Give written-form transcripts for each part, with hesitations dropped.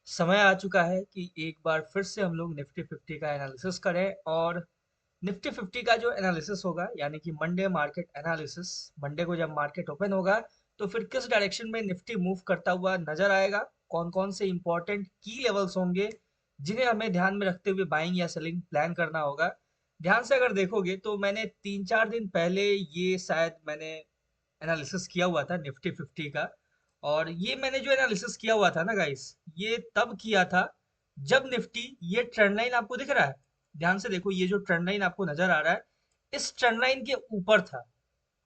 समय आ चुका है कि एक बार फिर से हम लोग निफ्टी 50 का एनालिसिस करें और निफ्टी 50 का जो एनालिसिस होगा यानी कि मंडे मार्केट एनालिसिस। मंडे को जब मार्केट ओपन होगा तो फिर किस डायरेक्शन में निफ्टी मूव करता हुआ नजर आएगा, कौन कौन से इंपॉर्टेंट की लेवल्स होंगे जिन्हें हमें ध्यान में रखते हुए बाइंग या सेलिंग प्लान करना होगा। ध्यान से अगर देखोगे तो मैंने 3-4 दिन पहले ये शायद मैंने एनालिसिस किया हुआ था निफ्टी 50 का। और ये मैंने जो एनालिसिस किया हुआ था ना गाइस, ये तब किया था जब निफ्टी, ये ट्रेंड लाइन आपको दिख रहा है, ध्यान से देखो, ये जो ट्रेंड लाइन आपको नजर आ रहा है इस ट्रेंड लाइन के ऊपर था।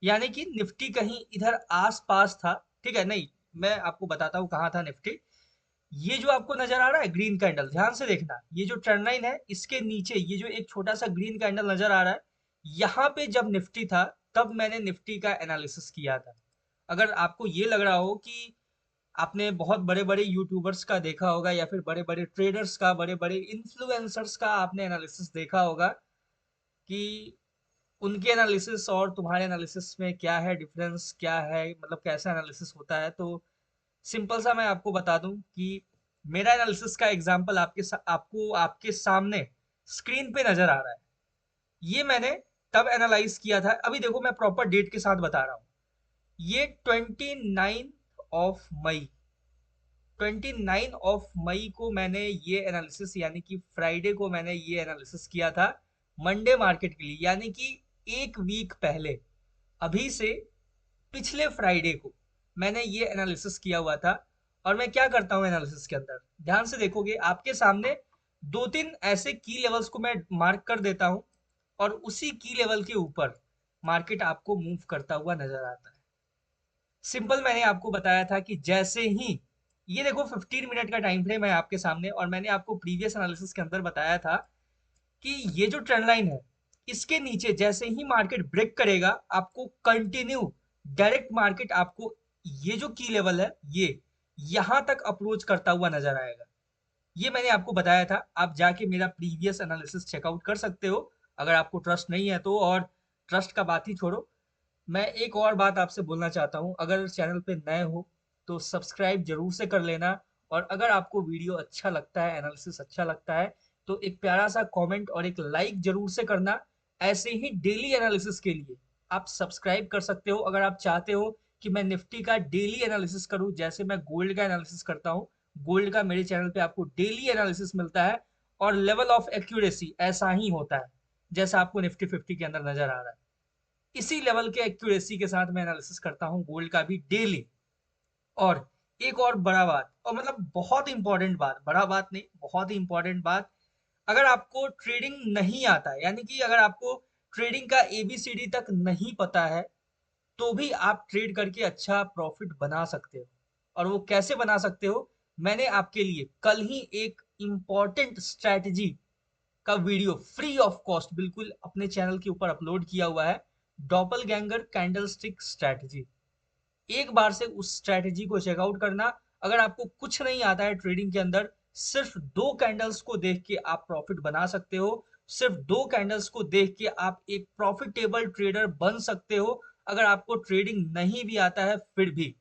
यानी कि निफ्टी कहीं इधर आस पास था। ठीक है, नहीं, मैं आपको बताता हूँ कहाँ था निफ्टी। ये जो आपको नजर आ रहा है ग्रीन कैंडल, ध्यान से देखना, ये जो ट्रेंड लाइन है इसके नीचे ये जो एक छोटा सा ग्रीन कैंडल नजर आ रहा है, यहाँ पे जब निफ्टी था तब मैंने निफ्टी का एनालिसिस किया था। अगर आपको ये लग रहा हो कि आपने बहुत बड़े बड़े यूट्यूबर्स का देखा होगा या फिर बड़े बड़े ट्रेडर्स का, बड़े बड़े इन्फ्लुएंसर्स का आपने एनालिसिस देखा होगा कि उनके एनालिसिस और तुम्हारे एनालिसिस में क्या है डिफरेंस, क्या है मतलब कैसा एनालिसिस होता है, तो सिंपल सा मैं आपको बता दूं कि मेरा एनालिसिस का एग्जांपल आपको आपके सामने स्क्रीन पे नजर आ रहा है। ये मैंने तब एनालाइज किया था, अभी देखो मैं प्रॉपर डेट के साथ बता रहा हूँ। ये 29 ऑफ मई, 29 ऑफ मई को मैंने ये एनालिसिस यानी कि फ्राइडे को मैंने ये एनालिसिस किया था मंडे मार्केट के लिए, यानी कि एक वीक पहले, अभी से पिछले फ्राइडे को मैंने ये एनालिसिस किया हुआ था। और मैं क्या करता हूँ एनालिसिस के अंदर, ध्यान से देखोगे आपके सामने दो तीन ऐसे की लेवल्स को मैं मार्क कर देता हूँ और उसी की लेवल के ऊपर मार्केट आपको मूव करता हुआ नजर आता है। सिंपल, मैंने आपको बताया था कि जैसे ही ये देखो 15 मिनट का टाइम फ्रेम है आपके सामने, और मैंने आपको प्रीवियस एनालिसिस के अंदर बताया था कि ये जो ट्रेंड लाइन है इसके नीचे जैसे ही मार्केट ब्रेक करेगा आपको कंटिन्यू डायरेक्ट मार्केट आपको ये जो की लेवल है ये यहां तक अप्रोच करता हुआ नजर आएगा। ये मैंने आपको बताया था, आप जाके मेरा प्रीवियस एनालिसिस चेकआउट कर सकते हो अगर आपको ट्रस्ट नहीं है तो। और ट्रस्ट का बात ही छोड़ो, मैं एक और बात आपसे बोलना चाहता हूँ, अगर चैनल पे नए हो तो सब्सक्राइब जरूर से कर लेना। और अगर आपको वीडियो अच्छा लगता है, एनालिसिस अच्छा लगता है, तो एक प्यारा सा कमेंट और एक लाइक जरूर से करना। ऐसे ही डेली एनालिसिस के लिए आप सब्सक्राइब कर सकते हो अगर आप चाहते हो कि मैं निफ्टी का डेली एनालिसिस करूं जैसे मैं गोल्ड का एनालिसिस करता हूं। गोल्ड का मेरे चैनल पे आपको डेली एनालिसिस मिलता है और लेवल ऑफ एक्यूरेसी ऐसा ही होता है जैसा आपको निफ्टी 50 के अंदर नजर आ रहा है। इसी लेवल के एक्यूरेसी के साथ मैं एनालिसिस करता हूँ गोल्ड का भी डेली। और एक और बड़ा बात, और मतलब बहुत इंपॉर्टेंट बात, बड़ा बात नहीं बहुत ही इंपॉर्टेंट बात, अगर आपको ट्रेडिंग नहीं आता है यानी कि अगर आपको ट्रेडिंग का एबीसीडी तक नहीं पता है तो भी आप ट्रेड करके अच्छा प्रॉफिट बना सकते हो। और वो कैसे बना सकते हो, मैंने आपके लिए कल ही एक इंपॉर्टेंट स्ट्रैटेजी का वीडियो फ्री ऑफ कॉस्ट बिल्कुल अपने चैनल के ऊपर अपलोड किया हुआ है। डॉपल गैंगर कैंडलस्टिक स्ट्रैटेजी, एक बार से उस स्ट्रैटेजी को चेकआउट करना। अगर आपको कुछ नहीं आता है ट्रेडिंग के अंदर, सिर्फ दो कैंडल्स को देख के आप प्रॉफिट बना सकते हो। सिर्फ दो कैंडल्स को देख के आप एक प्रॉफिटेबल ट्रेडर बन सकते हो। अगर आपको ट्रेडिंग नहीं भी आता है फिर भी,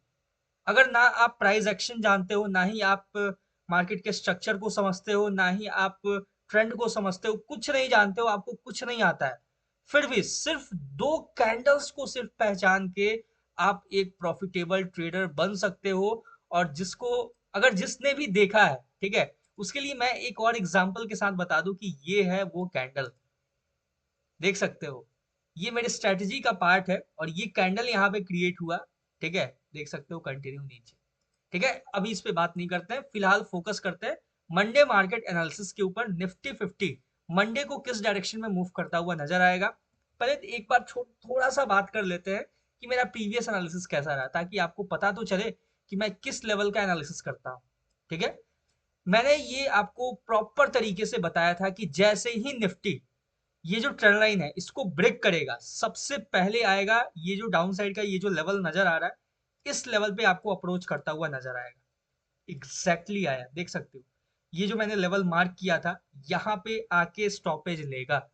अगर ना आप प्राइस एक्शन जानते हो, ना ही आप मार्केट के स्ट्रक्चर को समझते हो, ना ही आप ट्रेंड को समझते हो, कुछ नहीं जानते हो, आपको कुछ नहीं आता है, फिर भी सिर्फ दो कैंडल्स को सिर्फ पहचान के आप एक प्रॉफिटेबल ट्रेडर बन सकते हो। और जिसको, अगर जिसने भी देखा है, ठीक है, उसके लिए मैं एक और एग्जांपल के साथ बता दूं कि ये है वो कैंडल, देख सकते हो, ये मेरे स्ट्रेटजी का पार्ट है और ये कैंडल यहाँ पे क्रिएट हुआ। ठीक है, देख सकते हो कंटिन्यू नीचे। ठीक है, अभी इस पे बात नहीं करते हैं, फिलहाल फोकस करते हैं मंडे मार्केट एनालिसिस के ऊपर। निफ्टी 50 मंडे को किस डायरेक्शन में मूव करता हुआ नजर आएगा, पहले तो एक बार थोड़ा सा बात कर लेते हैं कि मेरा प्रीवियस एनालिसिस कैसा रहा, ताकि आपको पता तो चले कि मैं किस लेवल का एनालिसिस करता हूँ। ठीक है, मैंने ये आपको प्रॉपर तरीके से बताया था कि जैसे ही निफ्टी ये जो ट्रेंड लाइन है इसको ब्रेक करेगा, सबसे पहले आएगा ये जो डाउन साइड का ये जो लेवल नजर आ रहा है, इस लेवल पे आपको अप्रोच करता हुआ नजर आएगा। एग्जैक्टली आया, देख सकते हो, ये जो मैंने लेवल मार्क किया था यहाँ पे आके स्टॉपेज लेगा।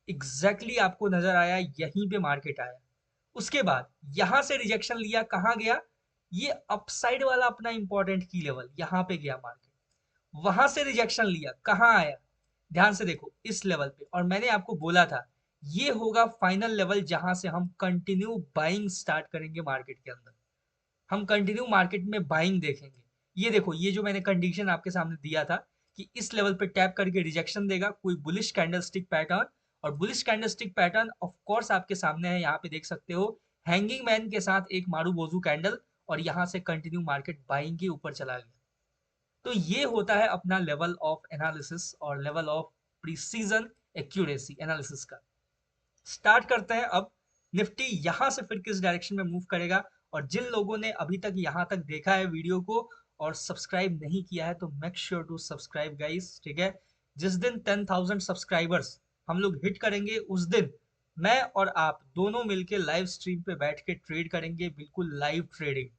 एग्जैक्टली आपको नजर आया, यहीं पे मार्केट आया। उसके बाद यहां से रिजेक्शन लिया, कहाँ गया, ये अपसाइड वाला अपना इंपॉर्टेंट की लेवल यहाँ पे गया मार्केट। वहां से रिजेक्शन लिया, कहाँ आया, ध्यान से देखो इस लेवल पे, और मैंने आपको बोला था ये होगा फाइनल लेवल जहां से हम कंटिन्यू बाइंग स्टार्ट करेंगे मार्केट के अंदर, हम कंटिन्यू मार्केट में बाइंग देखेंगे। ये देखो, ये जो मैंने कंडीशन आपके सामने दिया था कि इस लेवल पे टैप करके रिजेक्शन देगा कोई बुलिश कैंडलस्टिक पैटर्न, और bullish candlestick pattern of course आपके सामने है, यहाँ पे देख सकते हो हैंगिंग मैन के साथ एक मारूबोजू कैंडल, और यहाँ से कंटिन्यू मार्केट बाइंग के ऊपर चला गया। तो ये होता है अपना लेवल ऑफ एनालिसिस और level of precision accuracy analysis का। स्टार्ट करते हैं अब। निफ्टी यहां से फिर किस डायरेक्शन में मूव करेगा, और जिन लोगों ने अभी तक यहां तक देखा है वीडियो को और सब्सक्राइब नहीं किया है, तो make sure to subscribe guys, ठीक है। जिस दिन 10,000 सब्सक्राइबर्स हम लोग हिट करेंगे, उस दिन मैं और आप दोनों मिलके लाइव स्ट्रीम पे बैठ के ट्रेड करेंगे, बिल्कुल लाइव ट्रेडिंग,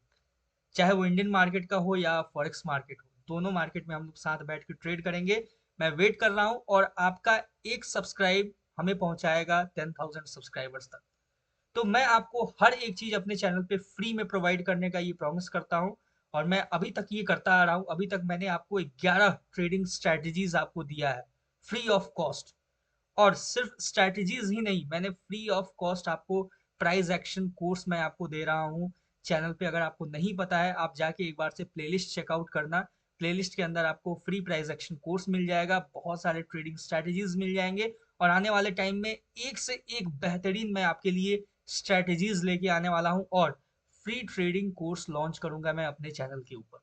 चाहे वो इंडियन मार्केट का हो या फॉरेक्स मार्केट हो, दोनों मार्केट में हम लोग साथ बैठ के ट्रेड करेंगे। मैं वेट कर रहा हूं, और आपका एक सब्सक्राइब हमें पहुंचाएगा 10,000 सब्सक्राइबर्स तक। तो मैं आपको हर एक चीज अपने चैनल पे फ्री में प्रोवाइड करने का ये प्रॉमिस करता हूं, और मैं अभी तक ये करता आ रहा हूं। अभी तक मैंने आपको 11 ट्रेडिंग स्ट्रेटजीज आपको दिया है फ्री ऑफ कॉस्ट, और सिर्फ स्ट्रैटेजीज ही नहीं, मैंने फ्री ऑफ कॉस्ट आपको प्राइस एक्शन कोर्स मैं आपको दे रहा हूँ चैनल पे। अगर आपको नहीं पता है, आप जाके एक बार से प्लेलिस्ट चेकआउट करना, प्लेलिस्ट के अंदर आपको फ्री प्राइस एक्शन कोर्स मिल जाएगा, बहुत सारे ट्रेडिंग स्ट्रैटेजीज मिल जाएंगे, और आने वाले टाइम में एक से एक बेहतरीन मैं आपके लिए स्ट्रैटेजीज लेके आने वाला हूँ, और फ्री ट्रेडिंग कोर्स लॉन्च करूंगा मैं अपने चैनल के ऊपर।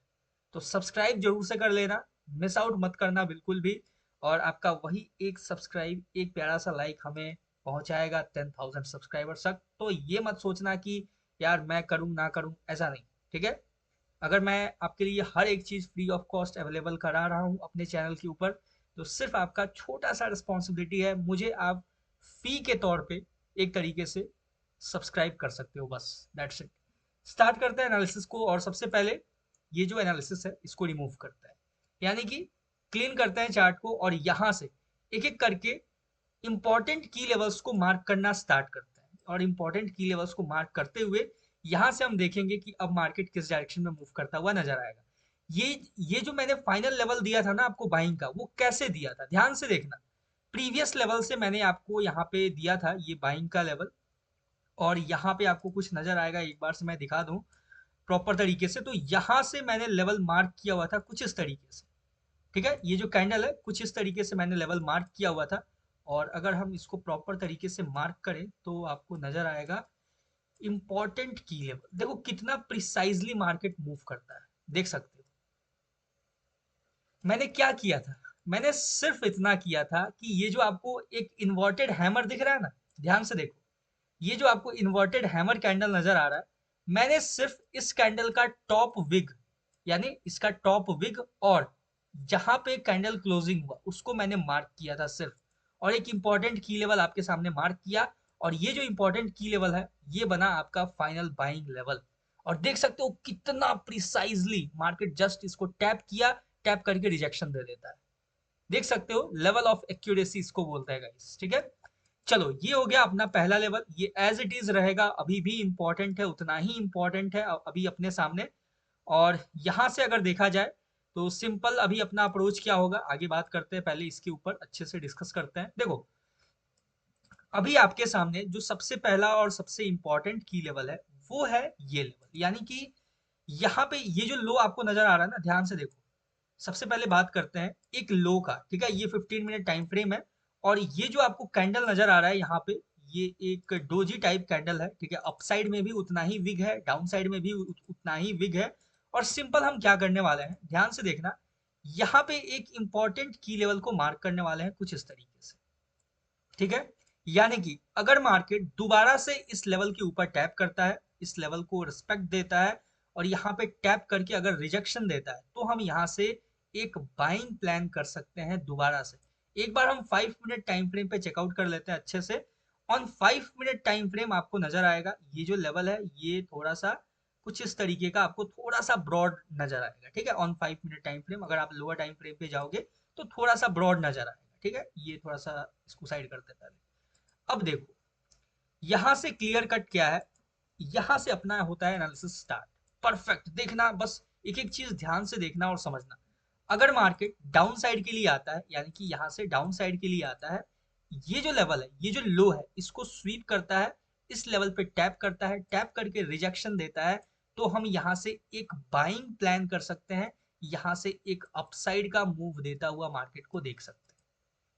तो सब्सक्राइब जरूर से कर लेना, मिस आउट मत करना बिल्कुल भी, और आपका वही एक सब्सक्राइब, एक प्यारा सा लाइक हमें पहुंचाएगा 10,000 सब्सक्राइबर तक। तो ये मत सोचना कि यार मैं करूं ना करूं, ऐसा नहीं, ठीक है। अगर मैं आपके लिए हर एक चीज फ्री ऑफ कॉस्ट अवेलेबल करा रहा हूं अपने चैनल के ऊपर, तो सिर्फ आपका छोटा सा रिस्पॉन्सिबिलिटी है, मुझे आप फी के तौर पे एक तरीके से सब्सक्राइब कर सकते हो, बस दैट्स इट। स्टार्ट करते हैं एनालिसिस को, और सबसे पहले ये जो एनालिसिस है इसको रिमूव करते हैं, यानी कि क्लीन करते हैं चार्ट को, और यहां से एक एक करके इंपॉर्टेंट की लेवल्स को मार्क करना स्टार्ट करते हैं, और इंपॉर्टेंट की लेवल्स को मार्क करते हुए यहां से हम देखेंगे कि अब मार्केट किस डायरेक्शन में मूव करता हुआ नजर आएगा। ये जो मैंने फाइनल लेवल दिया था ना आपको बाइंग का, वो कैसे दिया था, ध्यान से देखना। प्रीवियस लेवल से मैंने आपको यहाँ पे दिया था ये बाइंग का लेवल, और यहाँ पे आपको कुछ नजर आएगा, एक बार से मैं दिखा दूं प्रॉपर तरीके से। तो यहाँ से मैंने लेवल मार्क किया हुआ था कुछ इस तरीके से, ठीक है। ये जो कैंडल है कुछ इस तरीके से मैंने लेवल मार्क किया हुआ था, और अगर हम इसको प्रॉपर तरीके से मार्क करें तो आपको नजर आएगा इंपॉर्टेंट की लेवल। देखो कितना प्रिसाइजली मार्केट मूव करता है, देख सकते हो। मैंने क्या किया था, मैंने सिर्फ इतना किया था कि ये जो आपको एक इन्वर्टेड हैमर दिख रहा है ना, ध्यान से देखो, ये जो आपको इन्वर्टेड हैमर कैंडल नजर आ रहा है, मैंने सिर्फ इस कैंडल का टॉप विग, यानी इसका टॉप विग, और जहां पे कैंडल क्लोजिंग हुआ उसको मैंने मार्क किया था सिर्फ, और एक इंपॉर्टेंट की लेवल आपके सामने मार्क किया, और ये जो इंपॉर्टेंट की लेवल है ये बना आपका फाइनल बाइंग लेवल। और देख सकते हो कितना प्रिसाइजली मार्केट जस्ट इसको टैप किया, टैप करके रिजेक्शन दे देता है। देख सकते हो लेवल ऑफ एक्यूरेसी इसको बोलते हैं गाइस, ठीक है। चलो ये हो गया अपना पहला लेवल, ये एज इट इज रहेगा, अभी भी इंपॉर्टेंट है, उतना ही इंपॉर्टेंट है अभी अपने सामने। और यहां से अगर देखा जाए तो सिंपल अभी अपना अप्रोच क्या होगा, आगे बात करते हैं, पहले इसके ऊपर अच्छे से डिस्कस करते हैं। देखो अभी आपके सामने जो सबसे पहला और सबसे इंपॉर्टेंट की लेवल है वो है ये लेवल, यानी कि यहाँ पे ये जो लो आपको नजर आ रहा है ना, ध्यान से देखो। सबसे पहले बात करते हैं एक लो का, ठीक है। ये 15 मिनट टाइम फ्रेम है, और ये जो आपको कैंडल नजर आ रहा है यहाँ पे, ये एक डोजी टाइप कैंडल है, ठीक है। अपसाइड में भी उतना ही विग है, डाउन साइड में भी उतना ही विग है। और सिंपल हम क्या करने वाले हैं, ध्यान से देखना, यहाँ पे एक इंपॉर्टेंट की लेवल को मार्क करने वाले हैं कुछ इस तरीके से, ठीक है। यानी कि अगर मार्केट दोबारा से इस लेवल के ऊपर टैप करता है, इस लेवल को रिस्पेक्ट देता है, और यहाँ पे टैप करके अगर रिजेक्शन देता है, तो हम यहाँ से एक बाइंग प्लान कर सकते हैं दोबारा से। एक बार हम 5 मिनट टाइम फ्रेम पे चेकआउट कर लेते हैं अच्छे से। ऑन 5 मिनट टाइम फ्रेम आपको नजर आएगा ये जो लेवल है ये थोड़ा सा कुछ इस तरीके का आपको थोड़ा सा ब्रॉड नजर आएगा, ठीक है। ऑन 5 मिनट टाइम फ्रेम, अगर आप लोअर टाइम फ्रेम पे जाओगे तो थोड़ा सा ब्रॉड नजर आएगा, ठीक है। ये थोड़ा सा इसको साइड करते हैं पहले। अब देखो यहां से क्लियर कट क्या है, यहां से अपना होता है एनालिसिस स्टार्ट। परफेक्ट देखना, बस एक एक चीज ध्यान से देखना और समझना। अगर मार्केट डाउन साइड के लिए आता है, यानी कि यहां से डाउन साइड के लिए आता है, ये जो लेवल है, ये जो लो है, इसको स्वीप करता है, इस लेवल पे टैप करता है, टैप करके रिजेक्शन देता है, तो हम यहां से एक बाइंग प्लान कर सकते हैं, यहां से एक अपसाइड का मूव देता हुआ मार्केट को देख सकते हैं।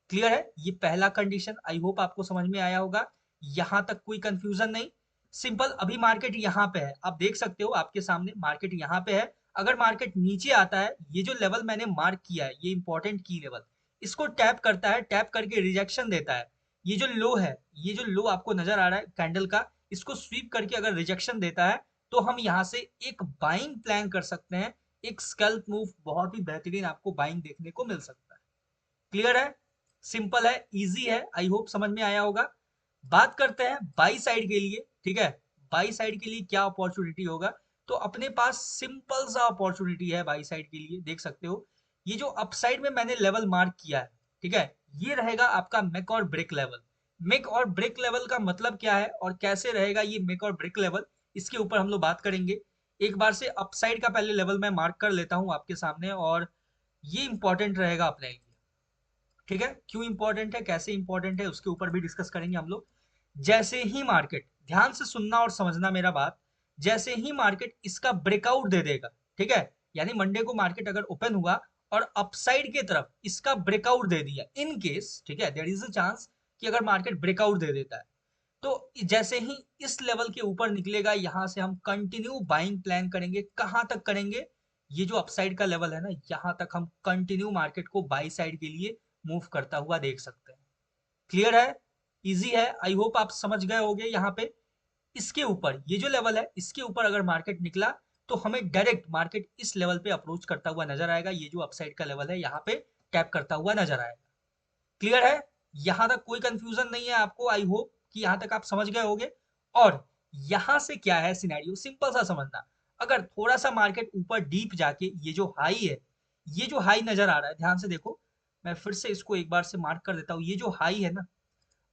क्लियर है? ये पहला कंडीशन, आई होप आपको समझ में आया होगा। यहां तक कोई कंफ्यूजन नहीं। सिंपल, अभी मार्केट यहां पे है, आप देख सकते हो आपके सामने मार्केट यहां पे है। अगर मार्केट नीचे आता है, ये जो लेवल मैंने मार्क किया है, ये इंपॉर्टेंट की लेवल, इसको टैप करता है, टैप करके रिजेक्शन देता है। ये जो लो है, ये जो लो आपको नजर आ रहा है कैंडल का, इसको स्वीप करके अगर रिजेक्शन देता है, तो हम यहां से एक बाइंग प्लान कर सकते हैं। एक स्कैल्प मूव, बहुत ही बेहतरीन आपको बाइंग देखने को मिल सकता है। क्लियर है? सिंपल है, इजी है, आई होप समझ में आया होगा। बात करते हैं बाई साइड के लिए। ठीक है, बाई साइड के लिए क्या अपॉर्चुनिटी होगा? तो अपने पास सिंपल सा अपॉर्चुनिटी है बाई साइड के लिए, देख सकते हो। ये जो अपसाइड में मैंने लेवल मार्क किया है, ठीक है, ये रहेगा आपका मेक और ब्रेक लेवल। मेक और ब्रेक लेवल का मतलब क्या है और कैसे रहेगा ये मेक और ब्रेक लेवल, इसके ऊपर हम लोग बात करेंगे। एक बार से अपसाइड का पहले लेवल मैं मार्क कर लेता हूं आपके सामने, और ये इंपॉर्टेंट रहेगा अपने लिए। ठीक है, क्यों इंपॉर्टेंट है, कैसे इंपॉर्टेंट है, उसके ऊपर भी डिस्कस करेंगे हम लोग। जैसे ही मार्केट, ध्यान से सुनना और समझना मेरा बात, जैसे ही मार्केट इसका ब्रेकआउट दे देगा, ठीक है, यानी मंडे को मार्केट अगर ओपन हुआ और अपसाइड के तरफ इसका ब्रेकआउट दे दिया, इन केस, ठीक है, देयर इज अ चांस कि अगर मार्केट ब्रेकआउट दे देता है, तो जैसे ही इस लेवल के ऊपर निकलेगा, यहां से हम कंटिन्यू बाइंग प्लान करेंगे। कहां तक करेंगे? ये जो अपसाइड का लेवल है ना, यहां तक हम कंटिन्यू मार्केट को बाई साइड के लिए मूव करता हुआ देख सकते हैं। क्लियर है? इजी है, आई होप आप समझ गए होंगे। यहाँ पे इसके ऊपर ये जो लेवल है, इसके ऊपर अगर मार्केट निकला, तो हमें डायरेक्ट मार्केट इस लेवल पे अप्रोच करता हुआ नजर आएगा। ये जो अपसाइड का लेवल है, यहाँ पे टैप करता हुआ नजर आएगा। क्लियर है? यहां तक कोई कंफ्यूजन नहीं है आपको, आई होप कि यहां तक आप समझ गए होंगे। और यहां से क्या है सिनेरियो, सिंपल सा समझना। अगर थोड़ा सा मार्केट ऊपर डीप जाके, ये जो हाई है, ये जो हाई नजर आ रहा है, ध्यान से देखो, मैं फिर से इसको एक बार से मार्क कर देता हूं। ये जो हाई है ना,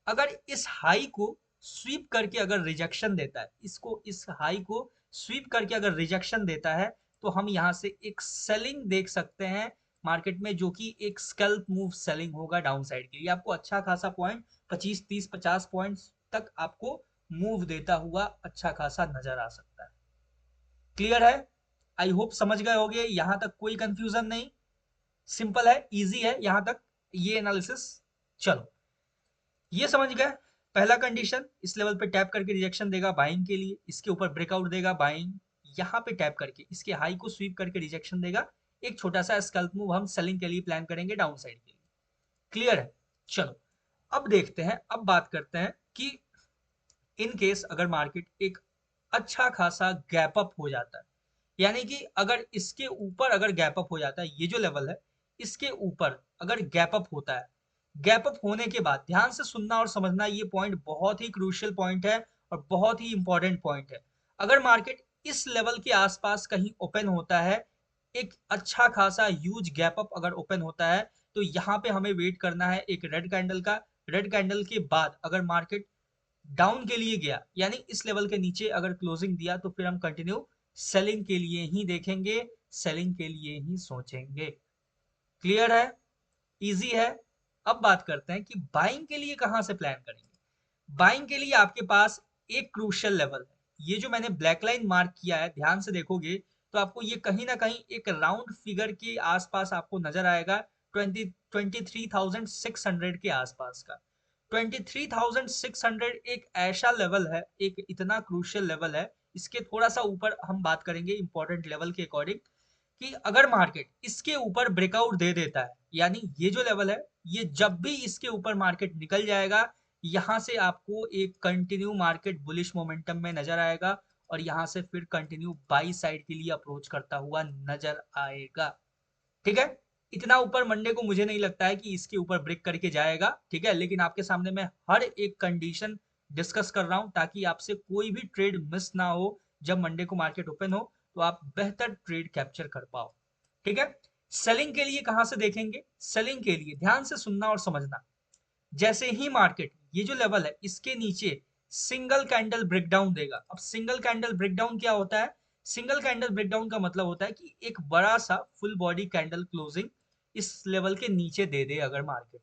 अगर इस हाई को स्वीप करके अगर रिजेक्शन देता है, इसको, इस हाई को स्वीप करके अगर रिजेक्शन देता है, तो हम यहां से एक सेलिंग देख सकते हैं मार्केट में, जो कि एक स्कैल्प मूव सेलिंग होगा डाउन साइड के लिए। आपको अच्छा खासा पॉइंट, 25 30 50 पॉइंट्स तक आपको मूव देता हुआ अच्छा खासा नजर आ सकता है। क्लियर है? आई होप समझ गए होंगे, यहां तक कोई कंफ्यूजन नहीं। सिंपल है, इजी है यहां तक ये एनालिसिस। चलो, ये समझ गए। पहला कंडीशन, इस लेवल पे टैप करके रिजेक्शन देगा बाइंग के लिए, इसके ऊपर ब्रेकआउट देगा बाइंग, यहाँ पे टैप करके इसके हाई को स्वीप करके रिजेक्शन देगा, एक छोटा सा स्कैल्प मूव हम सेलिंग के लिए प्लान करेंगे डाउन साइड के लिए। क्लियर है? चलो, अब देखते हैं, अब बात करते हैं कि इन केस अगर मार्केट एक अच्छा खासा गैप अप हो जाता है, यानी कि अगर इसके ऊपर अगर गैप अप हो जाता है, ये जो लेवल है, इसके ऊपर अगर गैप अप होता है, गैप अप होने के बाद, ध्यान से सुनना और समझना, ये पॉइंट बहुत ही क्रूशियल पॉइंट है और बहुत ही इंपॉर्टेंट पॉइंट है। अगर मार्केट इस लेवल के आसपास कहीं ओपन होता है, एक अच्छा खासा ह्यूज गैप अप अगर ओपन होता है, तो यहाँ पे हमें वेट करना है एक रेड कैंडल का। रेड कैंडल के बाद अगर मार्केट डाउन के लिए गया, यानी इस लेवल के नीचे अगर क्लोजिंग दिया, तो फिर हम कंटिन्यू सेलिंग के लिए ही देखेंगे, सेलिंग के लिए ही सोचेंगे। क्लियर है? इजी है। अब बात करते हैं कि बाइंग के लिए कहां से प्लान करेंगे। बाइंग के लिए आपके पास एक क्रूशियल लेवल है, ये जो मैंने ब्लैक लाइन मार्क किया है, ध्यान से देखोगे तो आपको ये कहीं ना कहीं एक राउंड फिगर के आसपास आपको नजर आएगा, 23,600 के आसपास का। 23,600 एक ऐसा लेवल है, एक इतना क्रूशियल लेवल है। इसके थोड़ा सा ऊपर हम बात करेंगे इंपॉर्टेंट लेवल के अकॉर्डिंग, कि अगर मार्केट इसके ऊपर ब्रेकआउट दे देता है, यानी ये जो लेवल है, ये जब भी इसके ऊपर मार्केट निकल जाएगा, यहां से आपको एक कंटिन्यू मार्केट बुलिश मोमेंटम में नजर आएगा, और यहां से फिर कंटिन्यू बाई साइड के लिए अप्रोच करता हुआ नजर आएगा। ठीक है, इतना ऊपर मंडे को मुझे नहीं लगता है कि इसके ऊपर ब्रेक करके जाएगा। ठीक है, लेकिन आपके सामने मैं हर एक कंडीशन डिस्कस कर रहा हूं, ताकि आपसे कोई भी ट्रेड मिस ना हो। जब मंडे को मार्केट ओपन हो, तो आप बेहतर ट्रेड कैप्चर कर पाओ। ठीक है, सेलिंग के लिए कहां से देखेंगे? सेलिंग के लिए ध्यान से सुनना और समझना। जैसे ही मार्केट ये जो लेवल है, इसके नीचे सिंगल कैंडल ब्रेकडाउन देगा। अब सिंगल कैंडल ब्रेकडाउन क्या होता है? सिंगल कैंडल ब्रेकडाउन का मतलब होता है कि एक बड़ा सा फुल बॉडी कैंडल क्लोजिंग इस लेवल के नीचे दे दे अगर मार्केट,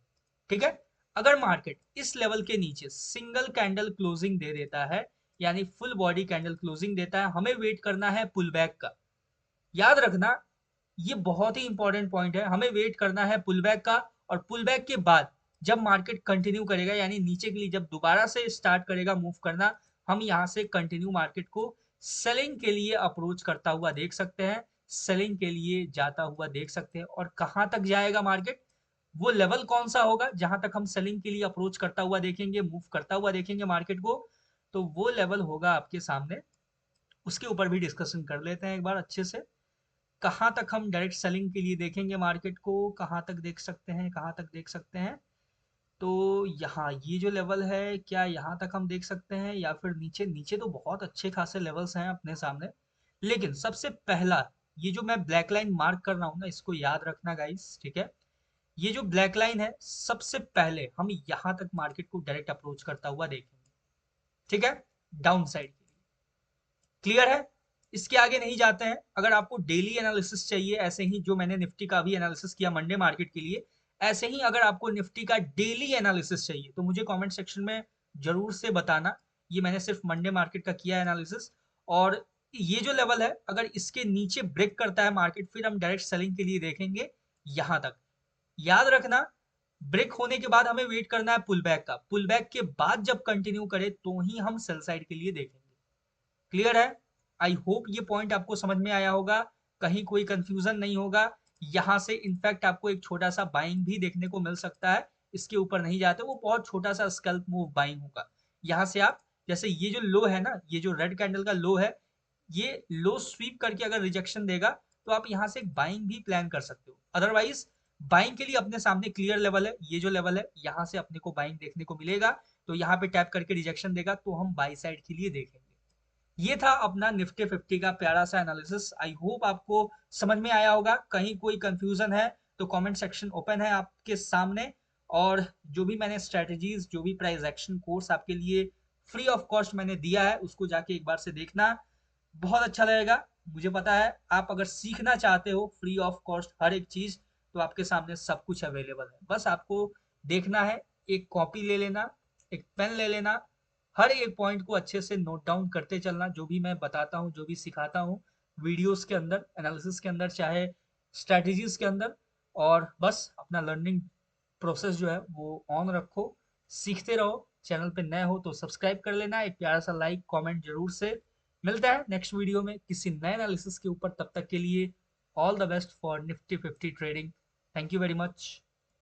ठीक है। अगर मार्केट इस लेवल के नीचे सिंगल कैंडल क्लोजिंग दे देता है, यानी फुल बॉडी कैंडल क्लोजिंग देता है, हमें वेट करना है पुल बैक का। याद रखना, ये बहुत ही इंपॉर्टेंट पॉइंट है, हमें वेट करना है पुल बैक का। और पुल बैक के बाद जब मार्केट कंटिन्यू करेगा, यानी नीचे के लिए जब दोबारा से स्टार्ट करेगा मूव करना, हम यहाँ से कंटिन्यू मार्केट को सेलिंग के लिए अप्रोच करता हुआ देख सकते हैं, सेलिंग के लिए जाता हुआ देख सकते हैं। और कहाँ तक जाएगा मार्केट, वो लेवल कौन सा होगा जहां तक हम सेलिंग के लिए अप्रोच करता हुआ देखेंगे, मूव करता हुआ देखेंगे मार्केट को, तो वो लेवल होगा आपके सामने। उसके ऊपर भी डिस्कशन कर लेते हैं एक बार अच्छे से। कहाँ तक हम डायरेक्ट सेलिंग के लिए देखेंगे मार्केट को, कहाँ तक देख सकते हैं, कहाँ तक देख सकते हैं। तो यहाँ ये जो लेवल है, क्या यहाँ तक हम देख सकते हैं या फिर नीचे? नीचे तो बहुत अच्छे खासे लेवल्स हैं अपने सामने, लेकिन सबसे पहला ये जो मैं ब्लैक लाइन मार्क कर रहा हूँ ना, इसको याद रखना गाइस, ठीक है। ये जो ब्लैक लाइन है, सबसे पहले हम यहाँ तक मार्केट को डायरेक्ट अप्रोच करता हुआ देखेंगे, ठीक है, डाउन साइड के लिए। क्लियर है? इसके आगे नहीं जाते हैं। अगर आपको डेली एनालिसिस चाहिए, ऐसे ही जो मैंने निफ्टी का भी एनालिसिस किया मंडे मार्केट के लिए, ऐसे ही अगर आपको निफ्टी का डेली एनालिसिस चाहिए तो मुझे कमेंट सेक्शन में जरूर से बताना। ये मैंने सिर्फ मंडे मार्केट का किया एनालिसिस। और ये जो लेवल है, अगर इसके नीचे ब्रेक करता है मार्केट, फिर हम डायरेक्ट सेलिंग के लिए देखेंगे यहां तक। याद रखना, ब्रेक होने के बाद हमें वेट करना है पुल बैक का। पुल बैक के बाद जब कंटिन्यू करे तो ही हम सेल साइड के लिए देखेंगे। क्लियर है? आई होप ये पॉइंट आपको समझ में आया होगा, कहीं कोई कंफ्यूजन नहीं होगा। यहां से इनफैक्ट आपको एक छोटा सा बाइंग भी देखने को मिल सकता है, इसके ऊपर नहीं जाते, वो बहुत छोटा सा स्कैल्प मूव बाइंग होगा। यहाँ से आप, जैसे ये जो लो है ना, ये जो रेड कैंडल का लो है, ये लो स्वीप करके अगर रिजेक्शन देगा तो आप यहाँ से एक बाइंग भी प्लान कर सकते हो। अदरवाइज बाइंग के लिए अपने सामने क्लियर लेवल है, ये जो लेवल है, यहाँ से अपने को बाइंग देखने को मिलेगा। तो यहाँ पे टैप करके रिजेक्शन देगा तो हम बाई साइड के लिए देखेंगे। ये था अपना निफ्टी 50 का प्यारा सा एनालिसिस। आई होप आपको समझ में आया होगा। कहीं कोई कंफ्यूजन है तो कमेंट सेक्शन ओपन है आपके सामने। और जो भी मैंने स्ट्रेटजीज, जो भी प्राइस एक्शन कोर्स आपके लिए फ्री ऑफ कॉस्ट मैंने दिया है, उसको जाके एक बार से देखना, बहुत अच्छा लगेगा। मुझे पता है आप अगर सीखना चाहते हो फ्री ऑफ कॉस्ट हर एक चीज, तो आपके सामने सब कुछ अवेलेबल है। बस आपको देखना है, एक कॉपी ले लेना, एक पेन ले लेना, हर एक पॉइंट को अच्छे से नोट डाउन करते चलना, जो भी मैं बताता हूँ, जो भी सिखाता हूँ वीडियोस के अंदर, एनालिसिस के अंदर, चाहे स्ट्रेटजीज के अंदर। और बस अपना लर्निंग प्रोसेस जो है वो ऑन रखो, सीखते रहो। चैनल पे नए हो तो सब्सक्राइब कर लेना, एक प्यारा सा लाइक कमेंट जरूर से। मिलता है नेक्स्ट वीडियो में किसी नए एनालिसिस के ऊपर, तब तक के लिए all the best for Nifty 50 trading. Thank you very much.